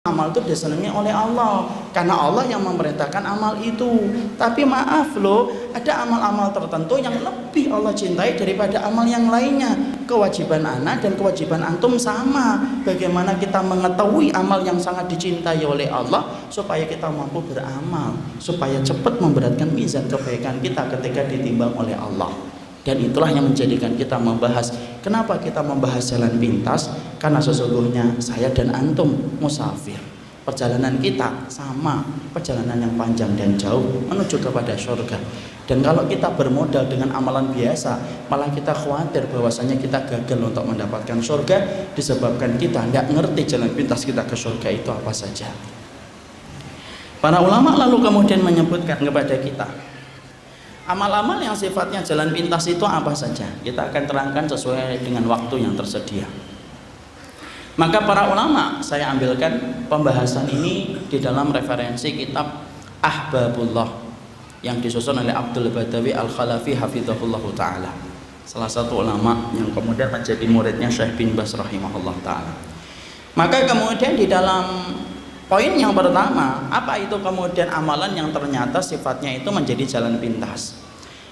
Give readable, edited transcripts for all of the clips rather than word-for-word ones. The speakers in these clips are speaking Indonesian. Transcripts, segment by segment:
Amal itu disenangi oleh Allah karena Allah yang memerintahkan amal itu. Tapi maaf loh, ada amal-amal tertentu yang lebih Allah cintai daripada amal yang lainnya. Kewajiban ana dan kewajiban antum sama. Bagaimana kita mengetahui amal yang sangat dicintai oleh Allah supaya kita mampu beramal, supaya cepat memberatkan mizan kebaikan kita ketika ditimbang oleh Allah. Dan itulah yang menjadikan kita membahas. Kenapa kita membahas jalan pintas? Karena sesungguhnya saya dan antum musafir. Perjalanan kita sama, perjalanan yang panjang dan jauh menuju kepada surga. Dan kalau kita bermodal dengan amalan biasa, malah kita khawatir bahwasanya kita gagal untuk mendapatkan surga disebabkan kita tidak ngerti jalan pintas kita ke surga itu apa saja. Para ulama lalu kemudian menyebutkan kepada kita, amal-amal yang sifatnya jalan pintas itu apa saja? Kita akan terangkan sesuai dengan waktu yang tersedia. Maka para ulama, saya ambilkan pembahasan ini di dalam referensi kitab Ahbabullah yang disusun oleh Abdul Badawi Al-Khalafi hafizahullah ta'ala, salah satu ulama yang kemudian menjadi muridnya Syekh bin Baz rahimahullah ta'ala. Maka kemudian di dalam poin yang pertama, apa itu kemudian amalan yang ternyata sifatnya itu menjadi jalan pintas?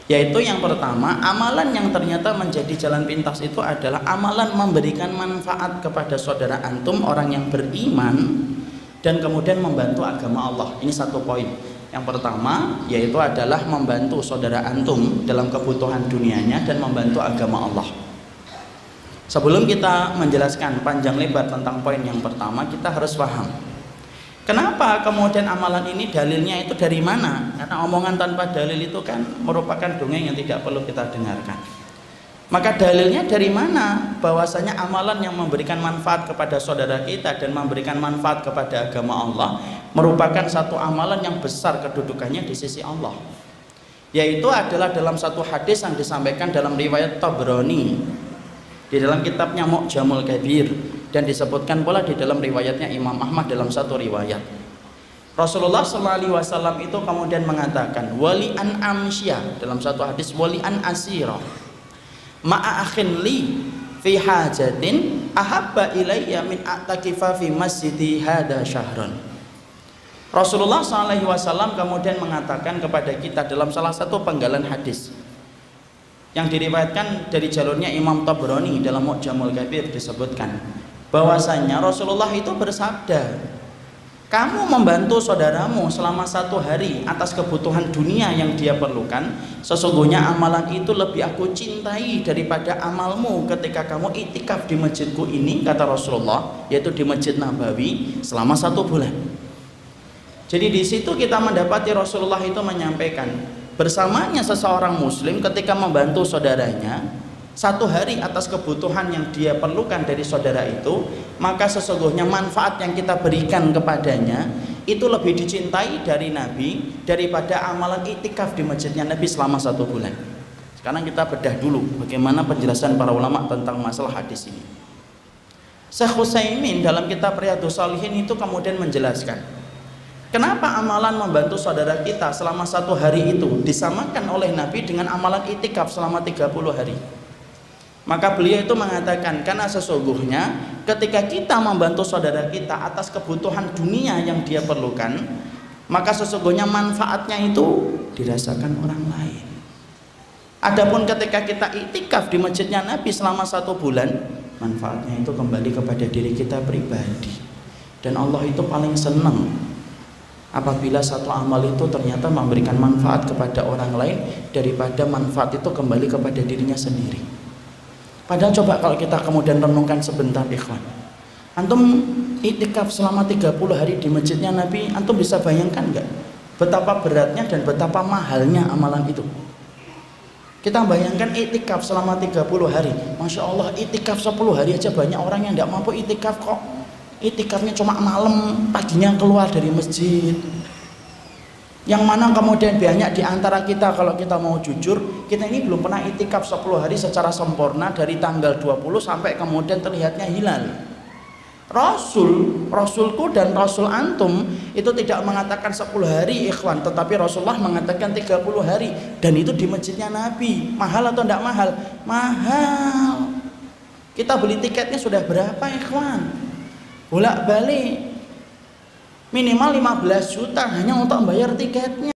Yaitu yang pertama, amalan yang ternyata menjadi jalan pintas itu adalah amalan memberikan manfaat kepada saudara antum orang yang beriman dan kemudian membantu agama Allah. Ini satu poin. Yang pertama yaitu adalah membantu saudara antum dalam kebutuhan dunianya dan membantu agama Allah. Sebelum kita menjelaskan panjang lebar tentang poin yang pertama, kita harus paham kenapa kemudian amalan ini dalilnya itu dari mana? Karena omongan tanpa dalil itu kan merupakan dongeng yang tidak perlu kita dengarkan. Maka dalilnya dari mana? Bahwasanya amalan yang memberikan manfaat kepada saudara kita dan memberikan manfaat kepada agama Allah merupakan satu amalan yang besar kedudukannya di sisi Allah. Yaitu adalah dalam satu hadis yang disampaikan dalam riwayat Tabrani di dalam kitabnya Mu'jamul Kabir, dan disebutkan pula di dalam riwayatnya Imam Ahmad dalam satu riwayat. Rasulullah SAW itu kemudian mengatakan, wali an amsyah, dalam satu hadis, wali an asira ma'a akhin li fi hajatin ahabba ilayya min a'takifa fi masjidi hada syahran. Rasulullah SAW kemudian mengatakan kepada kita dalam salah satu penggalan hadis yang diriwayatkan dari jalurnya Imam Tabrani dalam Mu'jamul Kabir, disebutkan bahwasanya Rasulullah itu bersabda, kamu membantu saudaramu selama 1 hari atas kebutuhan dunia yang dia perlukan, sesungguhnya amalan itu lebih aku cintai daripada amalmu ketika kamu iktikaf di masjidku ini, kata Rasulullah, yaitu di Masjid Nabawi selama 1 bulan. Jadi di situ kita mendapati Rasulullah itu menyampaikan, bersamanya seseorang muslim ketika membantu saudaranya 1 hari atas kebutuhan yang dia perlukan dari saudara itu, maka sesungguhnya manfaat yang kita berikan kepadanya itu lebih dicintai dari Nabi daripada amalan iktikaf di masjidnya Nabi selama 1 bulan. Sekarang kita bedah dulu bagaimana penjelasan para ulama tentang masalah hadis ini. Syekh Utsaimin dalam kitab Riyadhus Shalihin itu kemudian menjelaskan, kenapa amalan membantu saudara kita selama 1 hari itu disamakan oleh Nabi dengan amalan iktikaf selama 30 hari. Maka beliau itu mengatakan, karena sesungguhnya ketika kita membantu saudara kita atas kebutuhan dunia yang dia perlukan, maka sesungguhnya manfaatnya itu dirasakan orang lain. Adapun ketika kita iktikaf di masjidnya Nabi selama 1 bulan, manfaatnya itu kembali kepada diri kita pribadi. Dan Allah itu paling senang apabila satu amal itu ternyata memberikan manfaat kepada orang lain daripada manfaat itu kembali kepada dirinya sendiri. Padahal coba kalau kita kemudian renungkan sebentar, ikhwan, antum iktikaf selama 30 hari di masjidnya Nabi, antum bisa bayangkan nggak betapa beratnya dan betapa mahalnya amalan itu? Kita bayangkan iktikaf selama 30 hari, Masya Allah, iktikaf 10 hari aja banyak orang yang nggak mampu iktikaf kok. Iktikafnya cuma malam, paginya keluar dari masjid. Yang mana kemudian banyak di antara kita, kalau kita mau jujur, kita ini belum pernah iktikaf 10 hari secara sempurna dari tanggal 20 sampai kemudian terlihatnya hilal. Rasulku dan Rasul antum itu tidak mengatakan 10 hari ikhwan, tetapi Rasulullah mengatakan 30 hari, dan itu di masjidnya Nabi. Mahal atau tidak mahal? Mahal. Kita beli tiketnya sudah berapa ikhwan? Bolak balik Minimal 15 juta hanya untuk membayar tiketnya.